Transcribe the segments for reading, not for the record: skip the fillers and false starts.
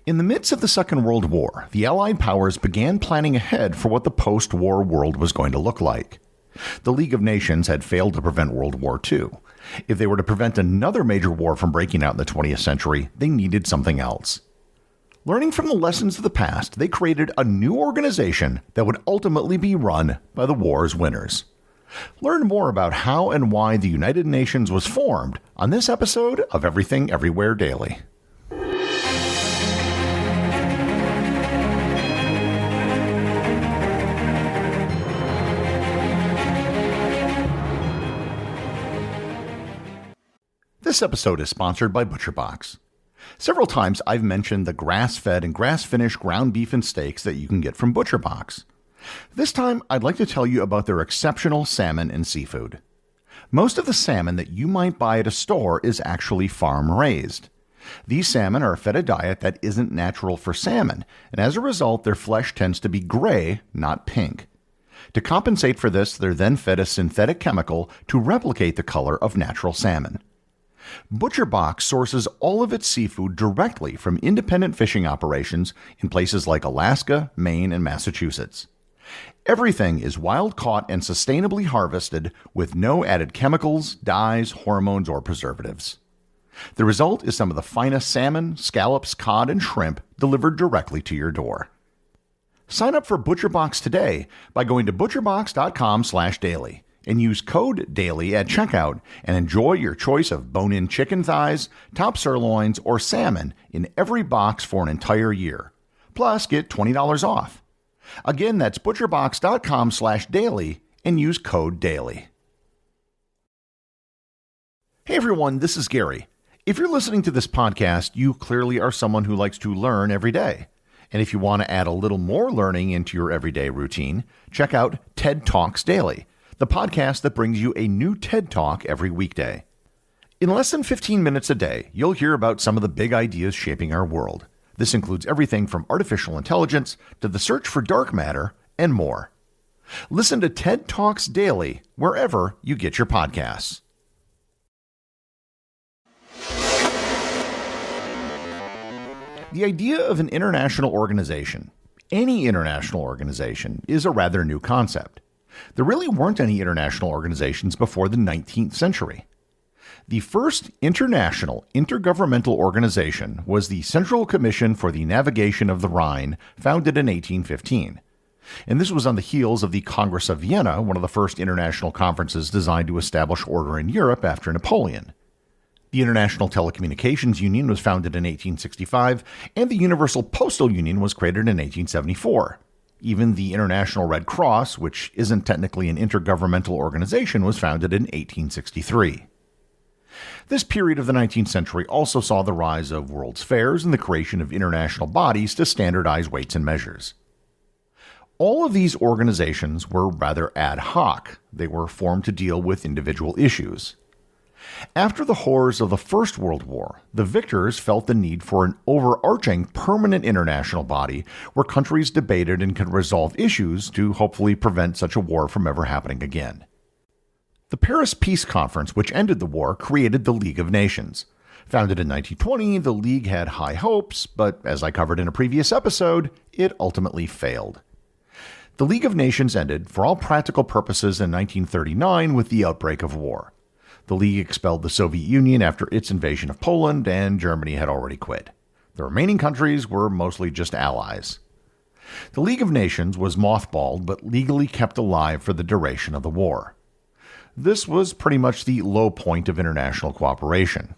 In the midst of the Second World War, the Allied powers began planning ahead for what the post-war world was going to look like. The League of Nations had failed to prevent World War II. If they were to prevent another major war from breaking out in the 20th century, they needed something else. Learning from the lessons of the past, they created a new organization that would ultimately be run by the war's winners. Learn more about how and why the United Nations was formed on this episode of Everything Everywhere Daily. This episode is sponsored by ButcherBox. Several times I've mentioned the grass-fed and grass-finished ground beef and steaks that you can get from ButcherBox. This time, I'd like to tell you about their exceptional salmon and seafood. Most of the salmon that you might buy at a store is actually farm-raised. These salmon are fed a diet that isn't natural for salmon, and as a result, their flesh tends to be gray, not pink. To compensate for this, they're then fed a synthetic chemical to replicate the color of natural salmon. ButcherBox sources all of its seafood directly from independent fishing operations in places like Alaska, Maine, and Massachusetts. Everything is wild-caught and sustainably harvested with no added chemicals, dyes, hormones, or preservatives. The result is some of the finest salmon, scallops, cod, and shrimp delivered directly to your door. Sign up for ButcherBox today by going to butcherbox.com/daily. and use code DAILY at checkout and enjoy your choice of bone-in chicken thighs, top sirloins, or salmon in every box for an entire year. Plus, get $20 off. Again, that's butcherbox.com/daily and use code DAILY. Hey everyone, this is Gary. If you're listening to this podcast, you clearly are someone who likes to learn every day. And if you want to add a little more learning into your everyday routine, check out TED Talks Daily, the podcast that brings you a new TED Talk every weekday. In less than 15 minutes a day, you'll hear about some of the big ideas shaping our world. This includes everything from artificial intelligence to the search for dark matter and more. Listen to TED Talks Daily wherever you get your podcasts. The idea of an international organization, any international organization, is a rather new concept. There really weren't any international organizations before the 19th century. The first international intergovernmental organization was the Central Commission for the Navigation of the Rhine, founded in 1815. And this was on the heels of the Congress of Vienna, one of the first international conferences designed to establish order in Europe after Napoleon. The International Telecommunications Union was founded in 1865, and the Universal Postal Union was created in 1874. Even the International Red Cross, which isn't technically an intergovernmental organization, was founded in 1863. This period of the 19th century also saw the rise of world's fairs and the creation of international bodies to standardize weights and measures. All of these organizations were rather ad hoc. They were formed to deal with individual issues. After the horrors of the First World War, the victors felt the need for an overarching permanent international body where countries debated and could resolve issues to hopefully prevent such a war from ever happening again. The Paris Peace Conference, which ended the war, created the League of Nations. Founded in 1920, the League had high hopes, but as I covered in a previous episode, it ultimately failed. The League of Nations ended, for all practical purposes, in 1939 with the outbreak of war. The League expelled the Soviet Union after its invasion of Poland, and Germany had already quit. The remaining countries were mostly just allies. The League of Nations was mothballed but legally kept alive for the duration of the war. This was pretty much the low point of international cooperation.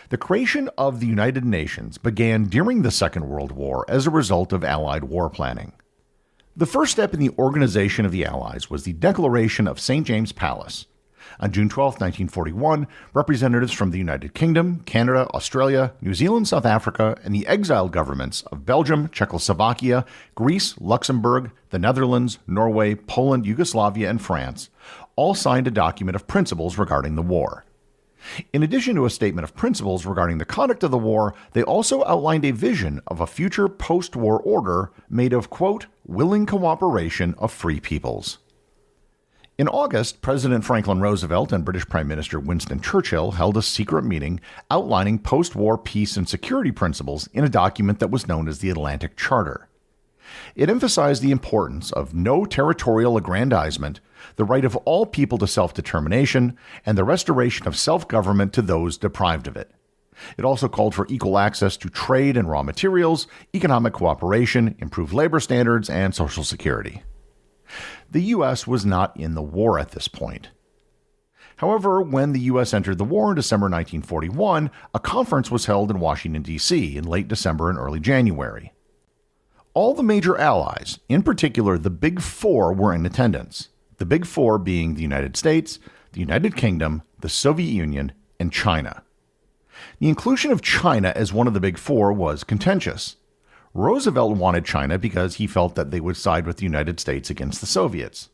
The creation of the United Nations began during the Second World War as a result of Allied war planning. The first step in the organization of the Allies was the Declaration of St. James Palace. On June 12, 1941, representatives from the United Kingdom, Canada, Australia, New Zealand, South Africa, and the exiled governments of Belgium, Czechoslovakia, Greece, Luxembourg, the Netherlands, Norway, Poland, Yugoslavia, and France all signed a document of principles regarding the war. In addition to a statement of principles regarding the conduct of the war, they also outlined a vision of a future post-war order made of, quote, willing cooperation of free peoples. In August, President Franklin Roosevelt and British Prime Minister Winston Churchill held a secret meeting outlining post-war peace and security principles in a document that was known as the Atlantic Charter. It emphasized the importance of no territorial aggrandizement, the right of all people to self-determination, and the restoration of self-government to those deprived of it. It also called for equal access to trade and raw materials, economic cooperation, improved labor standards, and Social Security. The U.S. was not in the war at this point. However, when the U.S. entered the war in December 1941, a conference was held in Washington, D.C. in late December and early January. All the major allies, in particular the Big Four, were in attendance, the Big Four being the United States, the United Kingdom, the Soviet Union, and China. The inclusion of China as one of the Big Four was contentious. Roosevelt wanted China because he felt that they would side with the United States against the Soviets.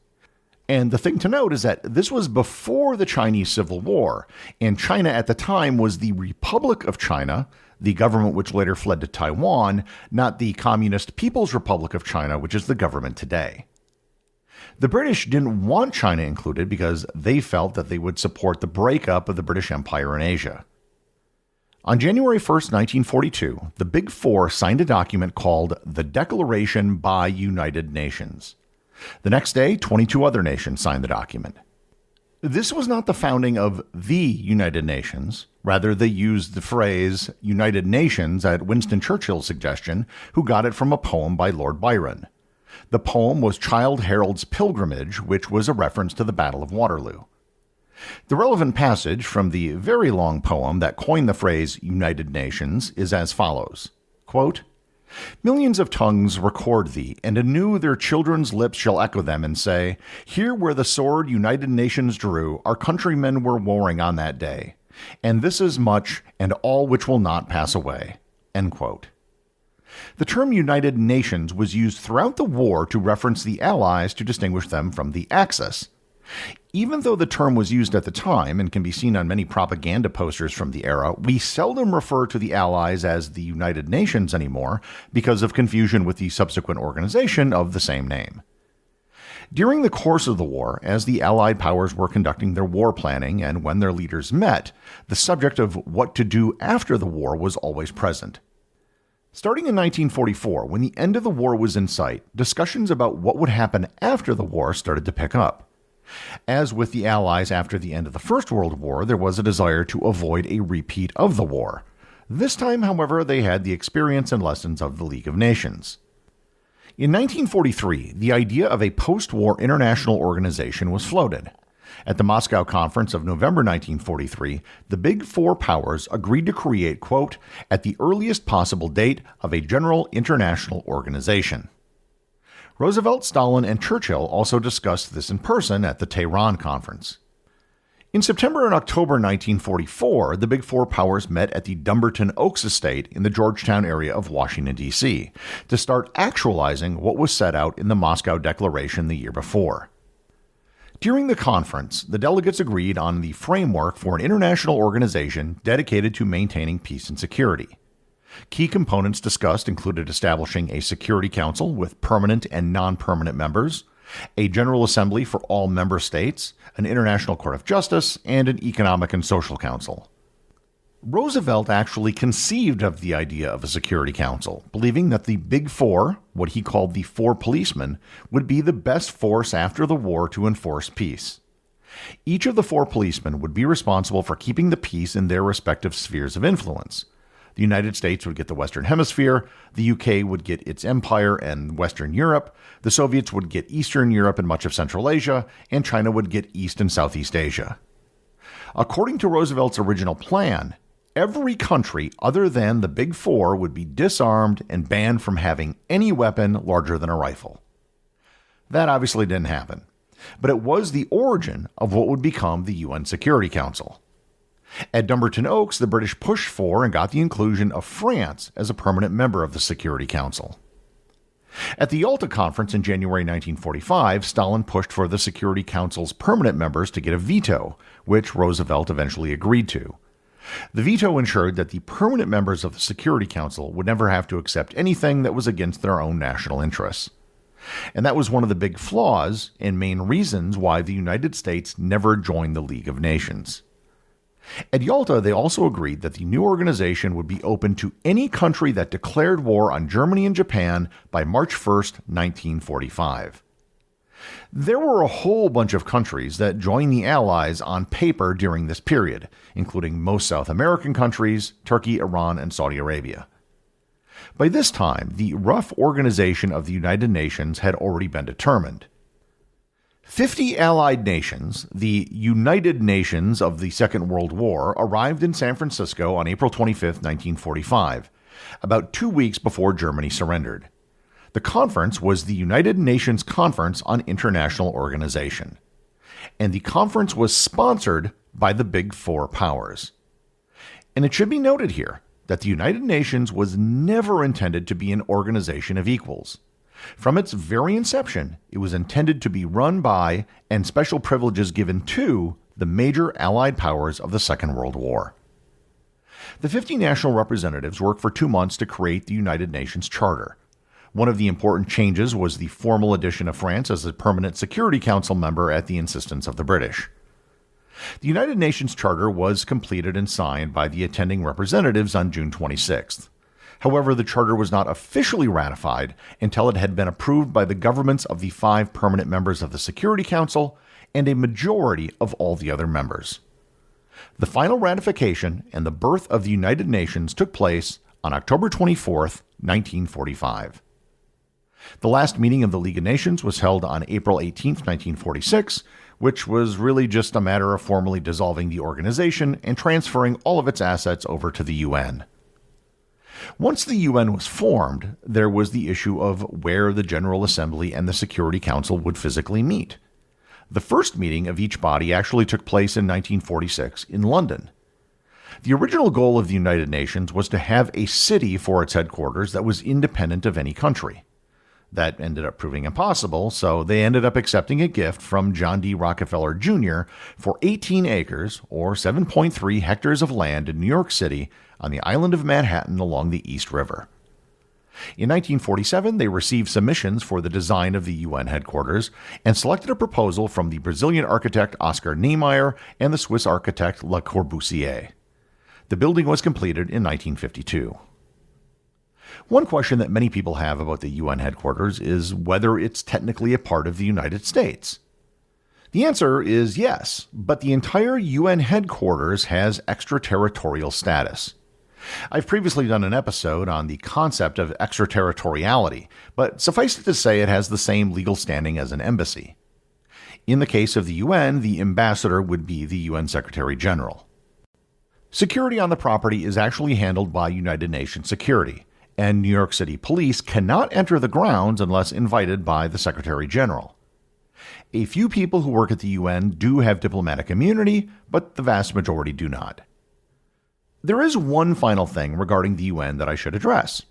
And the thing to note is that this was before the Chinese Civil War, and China at the time was the Republic of China, the government which later fled to Taiwan, not the Communist People's Republic of China, which is the government today. The British didn't want China included because they felt that they would support the breakup of the British Empire in Asia. On January 1, 1942, the Big Four signed a document called the Declaration by United Nations. The next day, 22 other nations signed the document. This was not the founding of the United Nations. Rather, they used the phrase United Nations at Winston Churchill's suggestion, who got it from a poem by Lord Byron. The poem was Childe Harold's Pilgrimage, which was a reference to the Battle of Waterloo. The relevant passage from the very long poem that coined the phrase United Nations is as follows, quote, "Millions of tongues record thee, and anew their children's lips shall echo them and say, Here where the sword United Nations drew, our countrymen were warring on that day. And this is much, and all which will not pass away." End quote. The term United Nations was used throughout the war to reference the Allies to distinguish them from the Axis. Even though the term was used at the time and can be seen on many propaganda posters from the era, we seldom refer to the Allies as the United Nations anymore because of confusion with the subsequent organization of the same name. During the course of the war, as the Allied powers were conducting their war planning and when their leaders met, the subject of what to do after the war was always present. Starting in 1944, when the end of the war was in sight, discussions about what would happen after the war started to pick up. As with the Allies after the end of the First World War, there was a desire to avoid a repeat of the war. This time, however, they had the experience and lessons of the League of Nations. In 1943, the idea of a post-war international organization was floated. At the Moscow Conference of November 1943, the Big Four powers agreed to create, quote, "at the earliest possible date of a general international organization." Roosevelt, Stalin, and Churchill also discussed this in person at the Tehran Conference. In September and October 1944, the Big Four powers met at the Dumbarton Oaks estate in the Georgetown area of Washington, D.C., to start actualizing what was set out in the Moscow Declaration the year before. During the conference, the delegates agreed on the framework for an international organization dedicated to maintaining peace and security. Key components discussed included establishing a Security Council with permanent and non-permanent members, a General Assembly for all member states, an International Court of Justice, and an Economic and Social Council. Roosevelt actually conceived of the idea of a Security Council, believing that the Big Four, what he called the Four Policemen, would be the best force after the war to enforce peace. Each of the four policemen would be responsible for keeping the peace in their respective spheres of influence. The United States would get the Western Hemisphere, the UK would get its empire and Western Europe, the Soviets would get Eastern Europe and much of Central Asia, and China would get East and Southeast Asia. According to Roosevelt's original plan, every country other than the Big Four would be disarmed and banned from having any weapon larger than a rifle. That obviously didn't happen, but it was the origin of what would become the UN Security Council. At Dumbarton Oaks, the British pushed for and got the inclusion of France as a permanent member of the Security Council. At the Yalta Conference in January 1945, Stalin pushed for the Security Council's permanent members to get a veto, which Roosevelt eventually agreed to. The veto ensured that the permanent members of the Security Council would never have to accept anything that was against their own national interests. And that was one of the big flaws and main reasons why the United States never joined the League of Nations. At Yalta, they also agreed that the new organization would be open to any country that declared war on Germany and Japan by March 1st, 1945. There were a whole bunch of countries that joined the Allies on paper during this period, including most South American countries, Turkey, Iran, and Saudi Arabia. By this time, the rough organization of the United Nations had already been determined. 50 allied nations, the United Nations of the Second World War, arrived in San Francisco on April 25, 1945, about 2 weeks before Germany surrendered. The conference was the United Nations Conference on International Organization, and the conference was sponsored by the Big Four powers. And it should be noted here that the United Nations was never intended to be an organization of equals. From its very inception, it was intended to be run by and special privileges given to the major Allied powers of the Second World War. The 50 national representatives worked for 2 months to create the United Nations Charter. One of the important changes was the formal addition of France as a permanent Security Council member at the insistence of the British. The United Nations Charter was completed and signed by the attending representatives on June 26th. However, the charter was not officially ratified until it had been approved by the governments of the 5 permanent members of the Security Council and a majority of all the other members. The final ratification and the birth of the United Nations took place on October 24, 1945. The last meeting of the League of Nations was held on April 18, 1946, which was really just a matter of formally dissolving the organization and transferring all of its assets over to the UN. Once the UN was formed, there was the issue of where the General Assembly and the Security Council would physically meet. The first meeting of each body actually took place in 1946 in London. The original goal of the United Nations was to have a city for its headquarters that was independent of any country. That ended up proving impossible, so they ended up accepting a gift from John D. Rockefeller Jr. for 18 acres, or 7.3 hectares of land in New York City on the island of Manhattan along the East River. In 1947, they received submissions for the design of the UN headquarters and selected a proposal from the Brazilian architect Oscar Niemeyer and the Swiss architect Le Corbusier. The building was completed in 1952. One question that many people have about the UN headquarters is whether it's technically a part of the United States. The answer is yes, but the entire UN headquarters has extraterritorial status. I've previously done an episode on the concept of extraterritoriality, but suffice it to say it has the same legal standing as an embassy. In the case of the UN, the ambassador would be the UN Secretary General. Security on the property is actually handled by United Nations Security, and New York City police cannot enter the grounds unless invited by the Secretary General. A few people who work at the UN do have diplomatic immunity, but the vast majority do not. There is one final thing regarding the UN that I should address.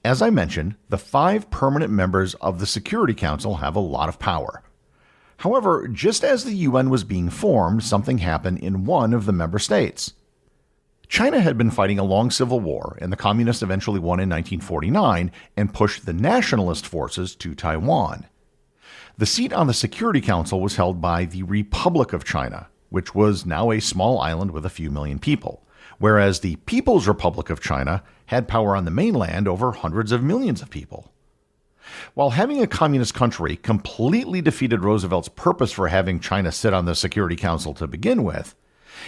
As I mentioned, the 5 permanent members of the Security Council have a lot of power. However, just as the UN was being formed, something happened in one of the member states. China had been fighting a long civil war, and the communists eventually won in 1949 and pushed the nationalist forces to Taiwan. The seat on the Security Council was held by the Republic of China, which was now a small island with a few million people, whereas the People's Republic of China had power on the mainland over hundreds of millions of people. While having a communist country completely defeated Roosevelt's purpose for having China sit on the Security Council to begin with,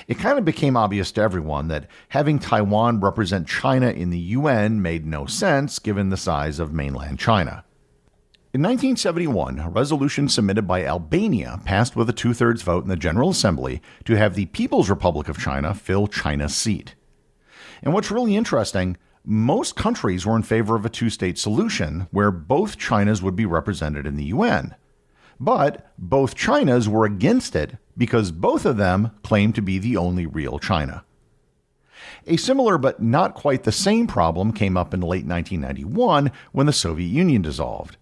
it kind of became obvious to everyone that having Taiwan represent China in the UN made no sense given the size of mainland China. In 1971, a resolution submitted by Albania passed with a 2/3 vote in the General Assembly to have the People's Republic of China fill China's seat. And what's really interesting, most countries were in favor of a 2-state solution where both Chinas would be represented in the UN. But both Chinas were against it because both of them claimed to be the only real China. A similar but not quite the same problem came up in late 1991 when the Soviet Union dissolved.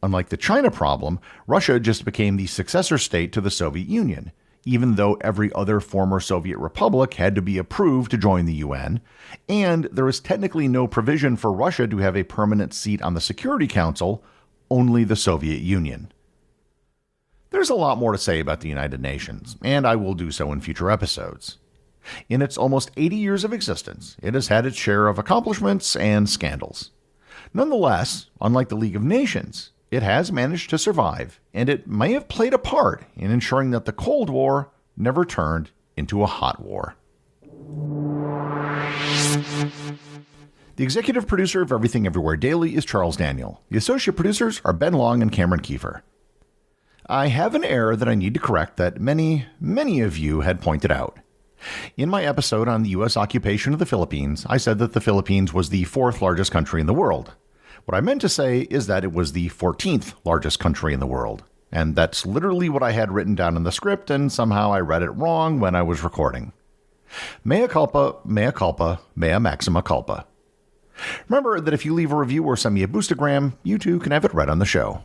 Unlike the China problem, Russia just became the successor state to the Soviet Union, even though every other former Soviet republic had to be approved to join the UN, and there is technically no provision for Russia to have a permanent seat on the Security Council, only the Soviet Union. There's a lot more to say about the United Nations, and I will do so in future episodes. In its almost 80 years of existence, it has had its share of accomplishments and scandals. Nonetheless, unlike the League of Nations, it has managed to survive, and it may have played a part in ensuring that the Cold War never turned into a hot war. The executive producer of Everything Everywhere Daily is Charles Daniel. The associate producers are Ben Long and Cameron Kiefer. I have an error that I need to correct that many of you had pointed out. In my episode on the U.S. occupation of the Philippines, I said that the Philippines was the 4th largest country in the world. What I meant to say is that it was the 14th largest country in the world. And that's literally what I had written down in the script, and somehow I read it wrong when I was recording. Mea culpa, mea maxima culpa. Remember that if you leave a review or send me a boostagram, you too can have it read on the show.